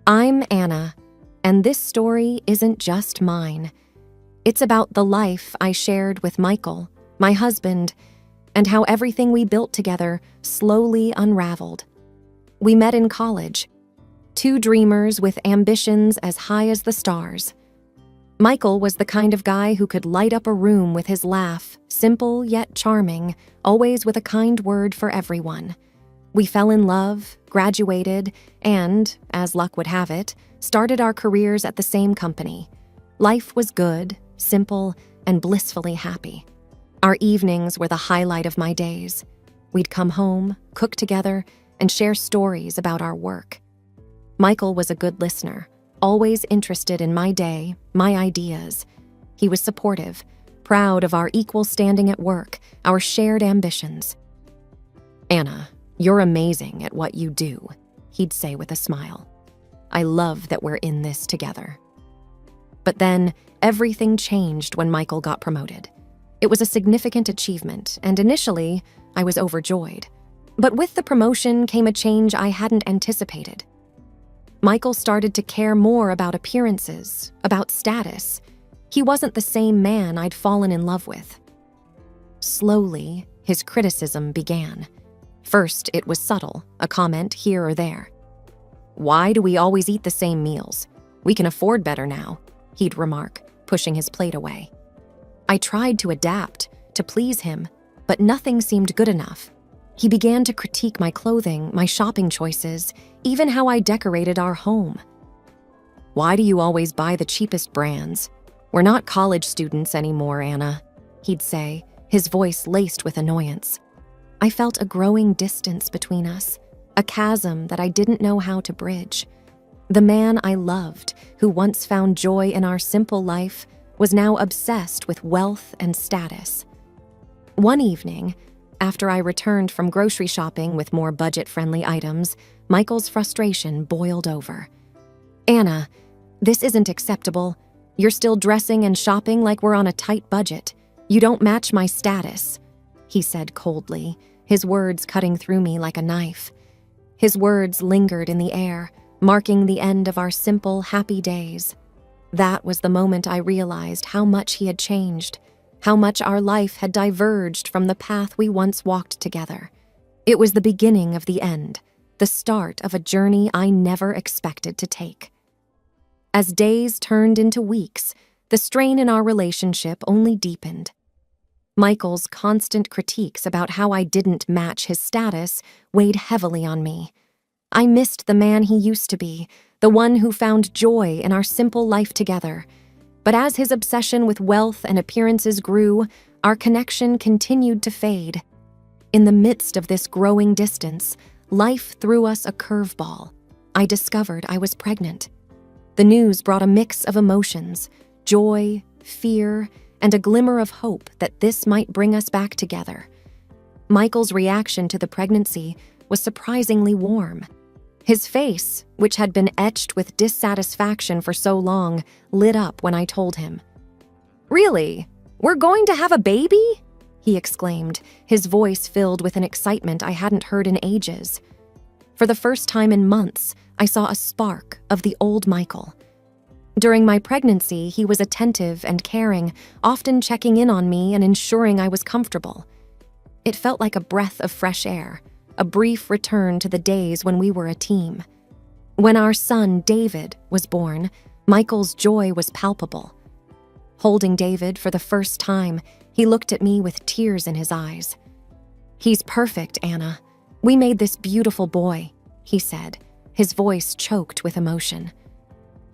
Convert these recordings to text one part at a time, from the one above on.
I'm Anna, and this story isn't just mine. It's about the life I shared with Michael, my husband, and how everything we built together slowly unraveled. We met in college, two dreamers with ambitions as high as the stars. Michael was the kind of guy who could light up a room with his laugh, simple yet charming, always with a kind word for everyone. We fell in love, graduated, and, as luck would have it, started our careers at the same company. Life was good, simple, and blissfully happy. Our evenings were the highlight of my days. We'd come home, cook together, and share stories about our work. Michael was a good listener, always interested in my day, my ideas. He was supportive, proud of our equal standing at work, our shared ambitions. "Anna, you're amazing at what you do," he'd say with a smile. "I love that we're in this together." But then, everything changed when Michael got promoted. It was a significant achievement, and initially, I was overjoyed. But with the promotion came a change I hadn't anticipated. Michael started to care more about appearances, about status. He wasn't the same man I'd fallen in love with. Slowly, his criticism began. First, it was subtle, a comment here or there. "Why do we always eat the same meals? We can afford better now," he'd remark, pushing his plate away. I tried to adapt, to please him, but nothing seemed good enough. He began to critique my clothing, my shopping choices, even how I decorated our home. "Why do you always buy the cheapest brands? We're not college students anymore, Anna," he'd say, his voice laced with annoyance. I felt a growing distance between us, a chasm that I didn't know how to bridge. The man I loved, who once found joy in our simple life, was now obsessed with wealth and status. One evening, after I returned from grocery shopping with more budget-friendly items, Michael's frustration boiled over. "Anna, this isn't acceptable. You're still dressing and shopping like we're on a tight budget. You don't match my status," he said coldly, his words cutting through me like a knife. His words lingered in the air, marking the end of our simple, happy days. That was the moment I realized how much he had changed, how much our life had diverged from the path we once walked together. It was the beginning of the end, the start of a journey I never expected to take. As days turned into weeks, the strain in our relationship only deepened. Michael's constant critiques about how I didn't match his status weighed heavily on me. I missed the man he used to be, the one who found joy in our simple life together. But as his obsession with wealth and appearances grew, our connection continued to fade. In the midst of this growing distance, life threw us a curveball. I discovered I was pregnant. The news brought a mix of emotions, joy, fear, and a glimmer of hope that this might bring us back together. Michael's reaction to the pregnancy was surprisingly warm. His face, which had been etched with dissatisfaction for so long, lit up when I told him. "Really? We're going to have a baby?" he exclaimed, his voice filled with an excitement I hadn't heard in ages. For the first time in months, I saw a spark of the old Michael. During my pregnancy, he was attentive and caring, often checking in on me and ensuring I was comfortable. It felt like a breath of fresh air, a brief return to the days when we were a team. When our son, David, was born, Michael's joy was palpable. Holding David for the first time, he looked at me with tears in his eyes. "He's perfect, Anna. We made this beautiful boy," he said, his voice choked with emotion.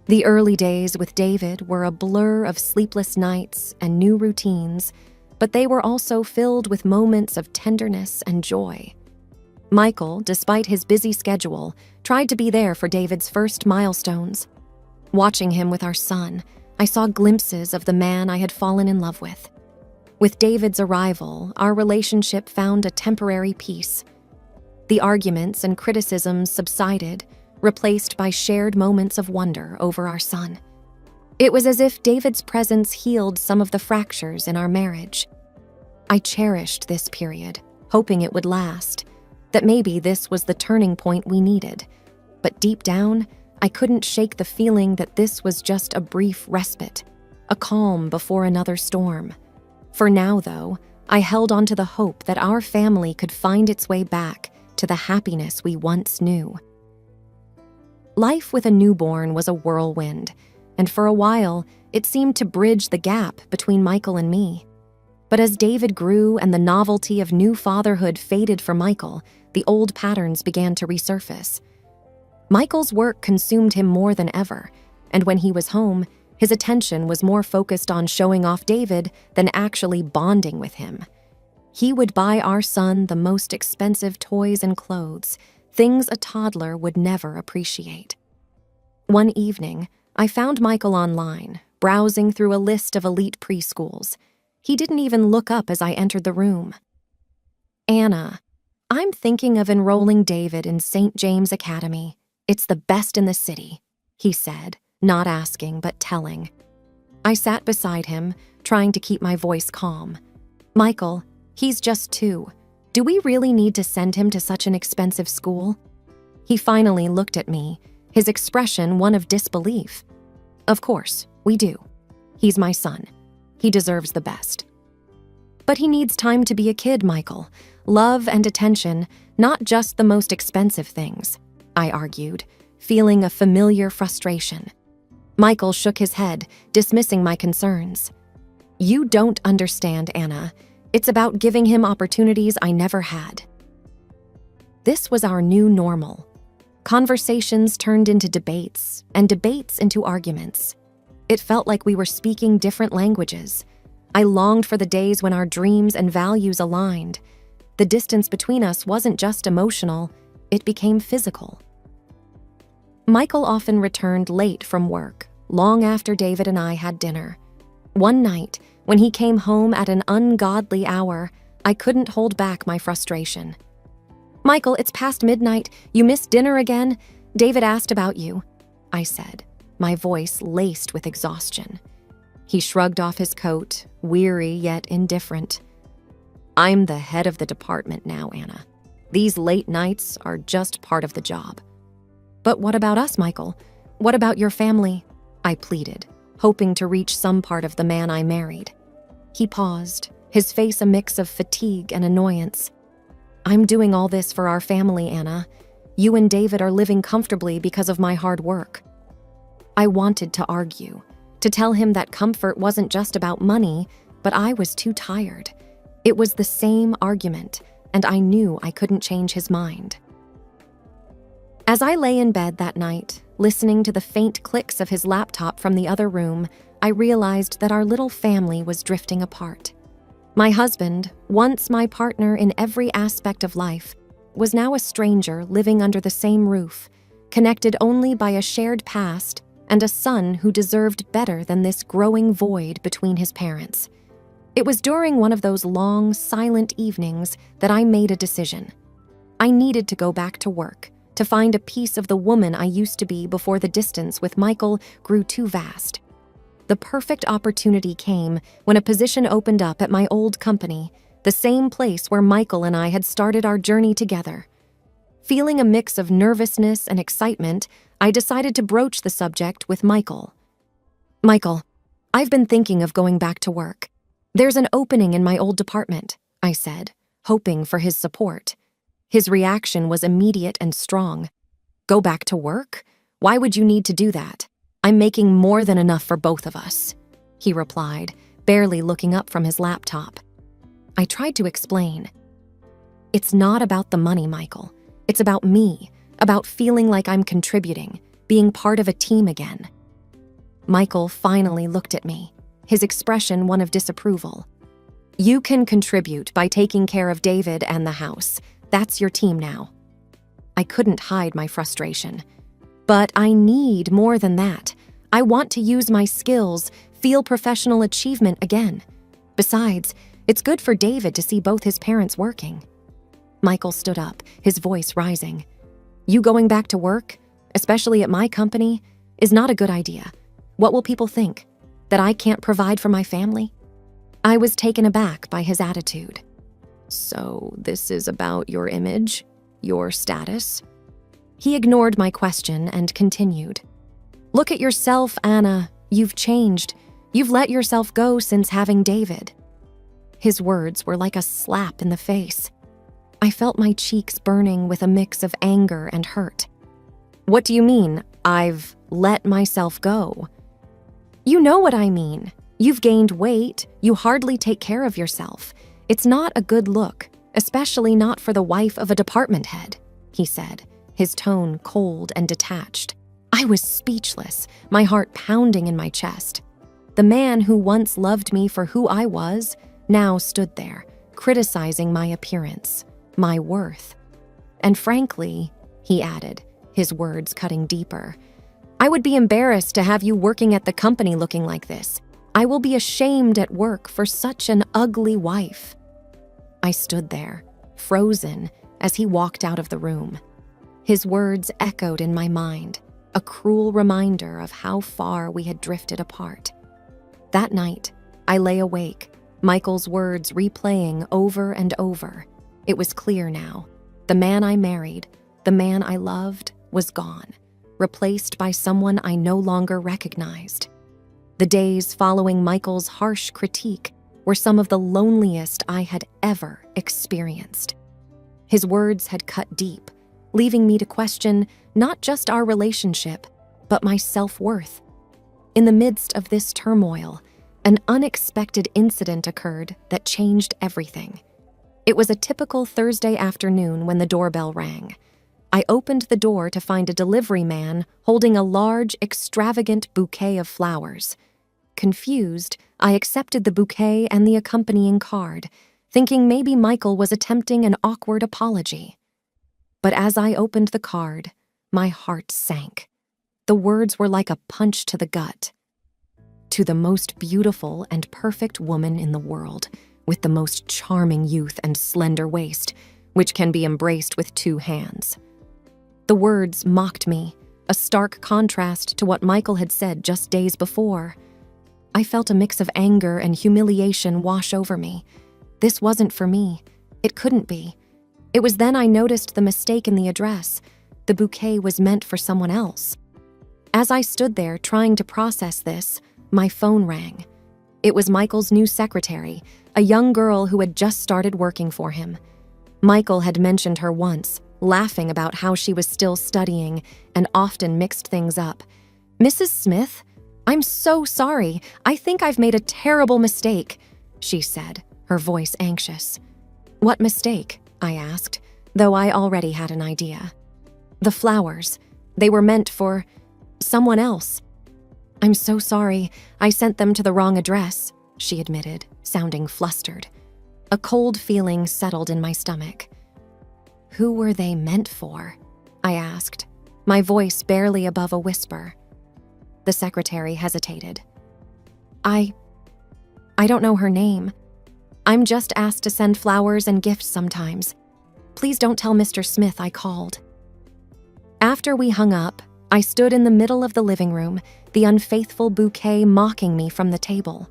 The early days with David were a blur of sleepless nights and new routines, but they were also filled with moments of tenderness and joy. Michael, despite his busy schedule, tried to be there for David's first milestones. Watching him with our son, I saw glimpses of the man I had fallen in love with. With David's arrival, our relationship found a temporary peace. The arguments and criticisms subsided, replaced by shared moments of wonder over our son. It was as if David's presence healed some of the fractures in our marriage. I cherished this period, hoping it would last, that maybe this was the turning point we needed. But deep down, I couldn't shake the feeling that this was just a brief respite, a calm before another storm. For now, though, I held on to the hope that our family could find its way back to the happiness we once knew. Life with a newborn was a whirlwind, and for a while, it seemed to bridge the gap between Michael and me. But as David grew and the novelty of new fatherhood faded for Michael, the old patterns began to resurface. Michael's work consumed him more than ever, and when he was home, his attention was more focused on showing off David than actually bonding with him. He would buy our son the most expensive toys and clothes, things a toddler would never appreciate. One evening, I found Michael online, browsing through a list of elite preschools. He didn't even look up as I entered the room. "Anna, I'm thinking of enrolling David in St. James Academy. It's the best in the city," he said, not asking but telling. I sat beside him, trying to keep my voice calm. "Michael, he's just 2. Do we really need to send him to such an expensive school?" He finally looked at me, his expression one of disbelief. "Of course, we do. He's my son. He deserves the best." "But he needs time to be a kid, Michael. Love and attention, not just the most expensive things," I argued, feeling a familiar frustration. Michael shook his head, dismissing my concerns. "You don't understand, Anna. It's about giving him opportunities I never had." This was our new normal. Conversations turned into debates, and debates into arguments. It felt like we were speaking different languages. I longed for the days when our dreams and values aligned. The distance between us wasn't just emotional, it became physical. Michael often returned late from work, long after David and I had dinner. One night, when he came home at an ungodly hour, I couldn't hold back my frustration. "Michael, it's past midnight. You missed dinner again? David asked about you," I said, my voice laced with exhaustion. He shrugged off his coat, weary yet indifferent. "I'm the head of the department now, Anna. These late nights are just part of the job." "But what about us, Michael? What about your family?" I pleaded, hoping to reach some part of the man I married. He paused, his face a mix of fatigue and annoyance. "I'm doing all this for our family, Anna. You and David are living comfortably because of my hard work." I wanted to argue, to tell him that comfort wasn't just about money, but I was too tired. It was the same argument, and I knew I couldn't change his mind. As I lay in bed that night, listening to the faint clicks of his laptop from the other room, I realized that our little family was drifting apart. My husband, once my partner in every aspect of life, was now a stranger living under the same roof, connected only by a shared past and a son who deserved better than this growing void between his parents. It was during one of those long, silent evenings that I made a decision. I needed to go back to work, to find a piece of the woman I used to be before the distance with Michael grew too vast. The perfect opportunity came when a position opened up at my old company, the same place where Michael and I had started our journey together. Feeling a mix of nervousness and excitement, I decided to broach the subject with Michael. "Michael, I've been thinking of going back to work. There's an opening in my old department," I said, hoping for his support. His reaction was immediate and strong. "Go back to work? Why would you need to do that? I'm making more than enough for both of us," he replied, barely looking up from his laptop. I tried to explain. "It's not about the money, Michael. It's about me, about feeling like I'm contributing, being part of a team again." Michael finally looked at me, his expression one of disapproval. "You can contribute by taking care of David and the house. That's your team now." I couldn't hide my frustration. "But I need more than that. I want to use my skills, feel professional achievement again. Besides, it's good for David to see both his parents working." Michael stood up, his voice rising. "You going back to work, especially at my company, is not a good idea. What will people think? That I can't provide for my family?" I was taken aback by his attitude. "So this is about your image, your status?" He ignored my question and continued. "Look at yourself, Anna. You've changed. You've let yourself go since having David." His words were like a slap in the face. I felt my cheeks burning with a mix of anger and hurt. "What do you mean, I've let myself go?" "You know what I mean. You've gained weight. You hardly take care of yourself. It's not a good look, especially not for the wife of a department head," he said, his tone cold and detached. I was speechless, my heart pounding in my chest. The man who once loved me for who I was now stood there, criticizing my appearance, my worth. "And frankly," he added, his words cutting deeper, "I would be embarrassed to have you working at the company looking like this. I will be ashamed at work for such an ugly wife." I stood there, frozen, as he walked out of the room. His words echoed in my mind, a cruel reminder of how far we had drifted apart. That night, I lay awake, Michael's words replaying over and over. It was clear now. The man I married, the man I loved, was gone, replaced by someone I no longer recognized. The days following Michael's harsh critique were some of the loneliest I had ever experienced. His words had cut deep, leaving me to question not just our relationship, but my self-worth. In the midst of this turmoil, an unexpected incident occurred that changed everything. It was a typical Thursday afternoon when the doorbell rang. I opened the door to find a delivery man holding a large, extravagant bouquet of flowers. Confused, I accepted the bouquet and the accompanying card, thinking maybe Michael was attempting an awkward apology. But as I opened the card, my heart sank. The words were like a punch to the gut. "To the most beautiful and perfect woman in the world, with the most charming youth and slender waist, which can be embraced with 2 hands." The words mocked me, a stark contrast to what Michael had said just days before. I felt a mix of anger and humiliation wash over me. This wasn't for me. It couldn't be. It was then I noticed the mistake in the address. The bouquet was meant for someone else. As I stood there trying to process this, my phone rang. It was Michael's new secretary, a young girl who had just started working for him. Michael had mentioned her once, laughing about how she was still studying and often mixed things up. "Mrs. Smith, I'm so sorry. I think I've made a terrible mistake," she said, her voice anxious. "What mistake?" I asked, though I already had an idea. "The flowers. They were meant for someone else." "I'm so sorry. I sent them to the wrong address," she admitted, sounding flustered. A cold feeling settled in my stomach. "Who were they meant for?" I asked, my voice barely above a whisper. The secretary hesitated. I don't know her name. I'm just asked to send flowers and gifts sometimes. Please don't tell Mr. Smith I called." After we hung up, I stood in the middle of the living room, the unfaithful bouquet mocking me from the table.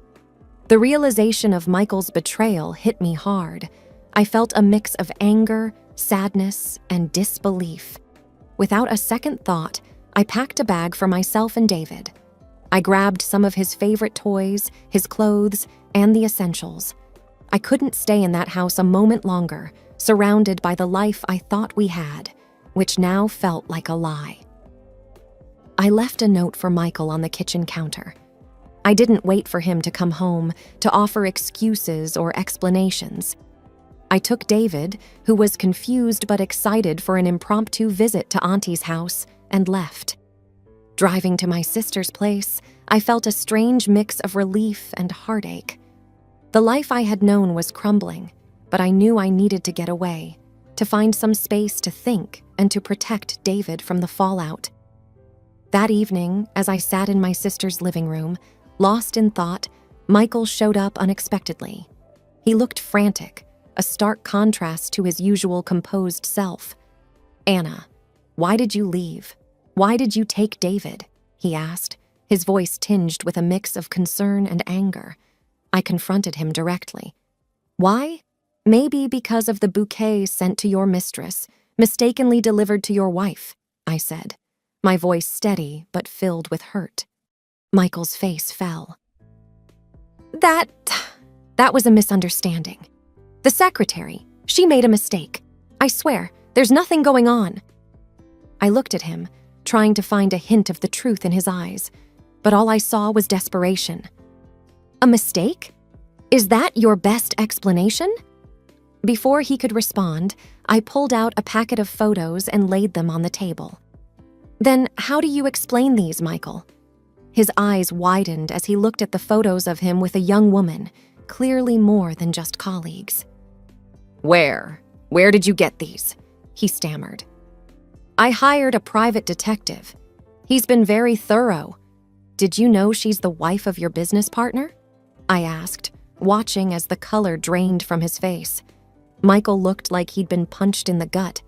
The realization of Michael's betrayal hit me hard. I felt a mix of anger, sadness, and disbelief. Without a second thought, I packed a bag for myself and David. I grabbed some of his favorite toys, his clothes, and the essentials. I couldn't stay in that house a moment longer, surrounded by the life I thought we had, which now felt like a lie. I left a note for Michael on the kitchen counter. I didn't wait for him to come home to offer excuses or explanations. I took David, who was confused but excited for an impromptu visit to Auntie's house, and left. Driving to my sister's place, I felt a strange mix of relief and heartache. The life I had known was crumbling, but I knew I needed to get away, to find some space to think and to protect David from the fallout. That evening, as I sat in my sister's living room, lost in thought, Michael showed up unexpectedly. He looked frantic, a stark contrast to his usual composed self. "Anna, why did you leave? Why did you take David?" he asked, his voice tinged with a mix of concern and anger. I confronted him directly. "Why? Maybe because of the bouquet sent to your mistress, mistakenly delivered to your wife," I said, my voice steady but filled with hurt. Michael's face fell. That was a misunderstanding. The secretary, she made a mistake. I swear, there's nothing going on. I looked at him, trying to find a hint of the truth in his eyes, but all I saw was desperation. A mistake? Is that your best explanation? Before he could respond, I pulled out a packet of photos and laid them on the table. Then how do you explain these, Michael? His eyes widened as he looked at the photos of him with a young woman, clearly more than just colleagues. Where did you get these? He stammered. I hired a private detective. He's been very thorough. Did you know she's the wife of your business partner? I asked, watching as the color drained from his face. Michael looked like he'd been punched in the gut.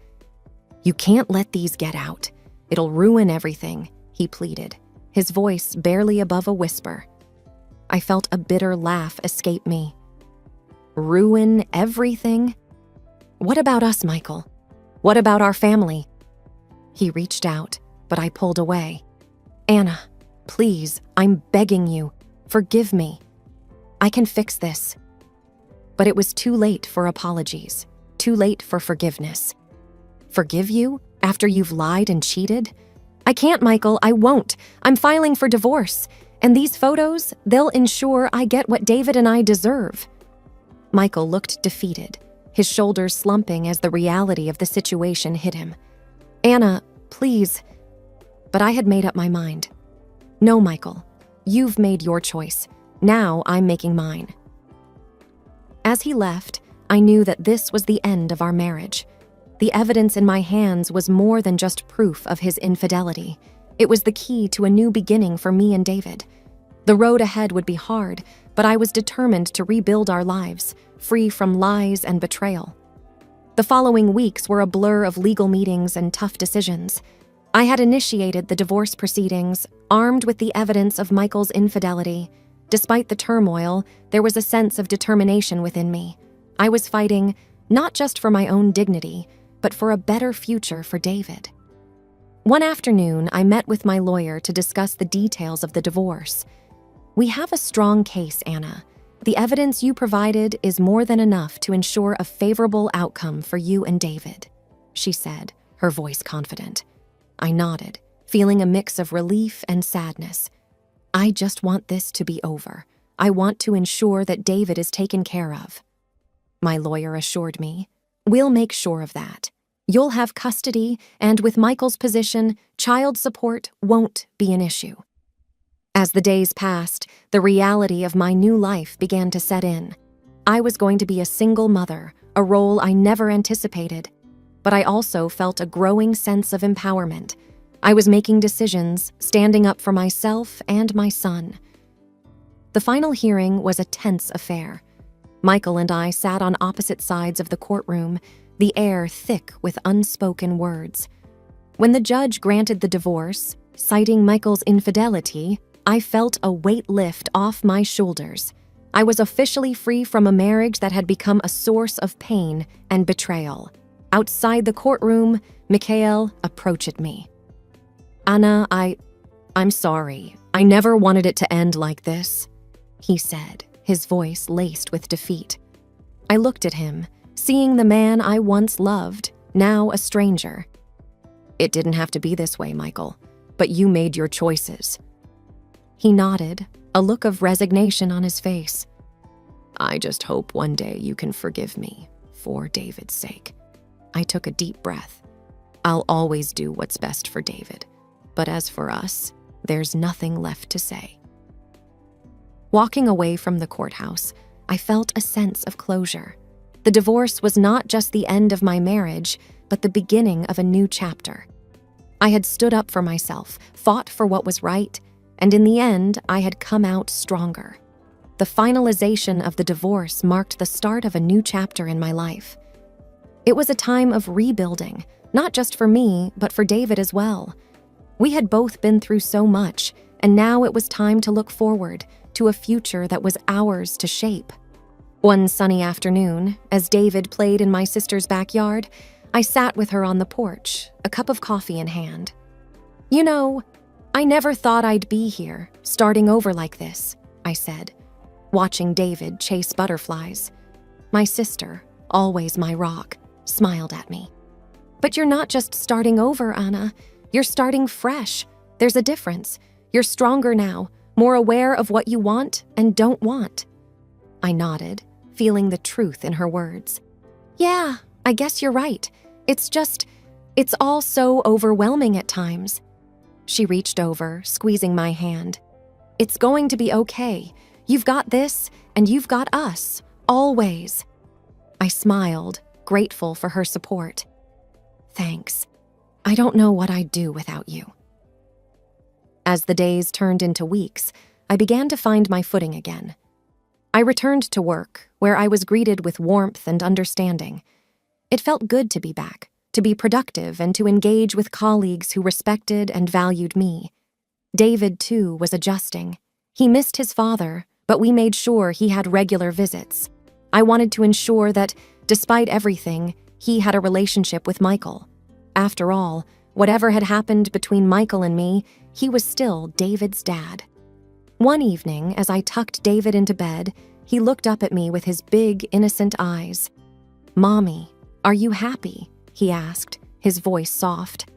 You can't let these get out. It'll ruin everything, he pleaded, his voice barely above a whisper. I felt a bitter laugh escape me. Ruin everything? What about us, Michael? What about our family? He reached out, but I pulled away. Anna, please, I'm begging you, forgive me. I can fix this. But it was too late for apologies, too late for forgiveness. Forgive you after you've lied and cheated? I can't, Michael, I won't. I'm filing for divorce, and these photos, they'll ensure I get what David and I deserve. Michael looked defeated, his shoulders slumping as the reality of the situation hit him. Anna, please. But I had made up my mind. No, Michael, you've made your choice. Now I'm making mine. As he left, I knew that this was the end of our marriage. The evidence in my hands was more than just proof of his infidelity. It was the key to a new beginning for me and David. The road ahead would be hard, but I was determined to rebuild our lives, free from lies and betrayal. The following weeks were a blur of legal meetings and tough decisions. I had initiated the divorce proceedings, armed with the evidence of Michael's infidelity. Despite the turmoil, there was a sense of determination within me. I was fighting not just for my own dignity, but for a better future for David. One afternoon, I met with my lawyer to discuss the details of the divorce. We have a strong case, Anna. The evidence you provided is more than enough to ensure a favorable outcome for you and David, she said, her voice confident. I nodded, feeling a mix of relief and sadness. I just want this to be over. I want to ensure that David is taken care of. My lawyer assured me, we'll make sure of that. You'll have custody, and with Michael's position, child support won't be an issue. As the days passed, the reality of my new life began to set in. I was going to be a single mother, a role I never anticipated. But I also felt a growing sense of empowerment. I was making decisions, standing up for myself and my son. The final hearing was a tense affair. Michael and I sat on opposite sides of the courtroom, the air thick with unspoken words. When the judge granted the divorce, citing Michael's infidelity, I felt a weight lift off my shoulders. I was officially free from a marriage that had become a source of pain and betrayal. Outside the courtroom, Mikhail approached me. Anna, I'm sorry. I never wanted it to end like this, he said, his voice laced with defeat. I looked at him, seeing the man I once loved, now a stranger. It didn't have to be this way, Michael, but you made your choices. He nodded, a look of resignation on his face. I just hope one day you can forgive me, for David's sake. I took a deep breath. I'll always do what's best for David. But as for us, there's nothing left to say. Walking away from the courthouse, I felt a sense of closure. The divorce was not just the end of my marriage, but the beginning of a new chapter. I had stood up for myself, fought for what was right, and in the end, I had come out stronger. The finalization of the divorce marked the start of a new chapter in my life. It was a time of rebuilding, not just for me, but for David as well. We had both been through so much, and now it was time to look forward to a future that was ours to shape. One sunny afternoon, as David played in my sister's backyard, I sat with her on the porch, a cup of coffee in hand. "You know, I never thought I'd be here, starting over like this," I said, watching David chase butterflies. My sister, always my rock, smiled at me. "But you're not just starting over, Anna. You're starting fresh. There's a difference. You're stronger now, more aware of what you want and don't want." I nodded, feeling the truth in her words. "Yeah, I guess you're right. It's all so overwhelming at times." She reached over, squeezing my hand. "It's going to be okay. You've got this, and you've got us, always." I smiled, grateful for her support. "Thanks. I don't know what I'd do without you." As the days turned into weeks, I began to find my footing again. I returned to work, where I was greeted with warmth and understanding. It felt good to be back, to be productive and to engage with colleagues who respected and valued me. David, too, was adjusting. He missed his father, but we made sure he had regular visits. I wanted to ensure that, despite everything, he had a relationship with Michael. After all, whatever had happened between Michael and me, he was still David's dad. One evening, as I tucked David into bed, he looked up at me with his big, innocent eyes. "Mommy, are you happy?" he asked, his voice soft.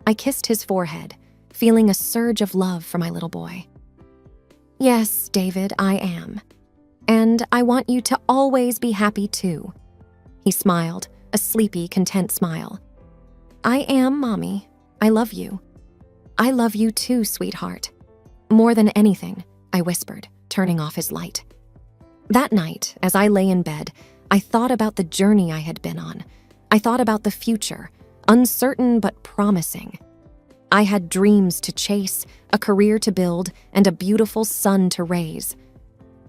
I kissed his forehead, feeling a surge of love for my little boy. "Yes, David, I am. And I want you to always be happy too." He smiled, a sleepy, content smile. "I am, Mommy. I love you." "I love you too, sweetheart." "More than anything," I whispered, turning off his light. That night, as I lay in bed, I thought about the journey I had been on. I thought about the future, uncertain but promising. I had dreams to chase, a career to build, and a beautiful son to raise.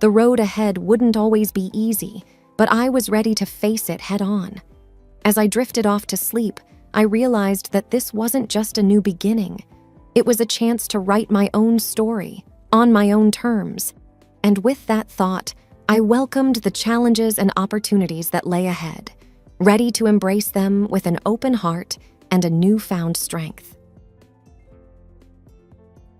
The road ahead wouldn't always be easy, but I was ready to face it head on. As I drifted off to sleep, I realized that this wasn't just a new beginning. It was a chance to write my own story, on my own terms. And with that thought, I welcomed the challenges and opportunities that lay ahead, ready to embrace them with an open heart and a newfound strength.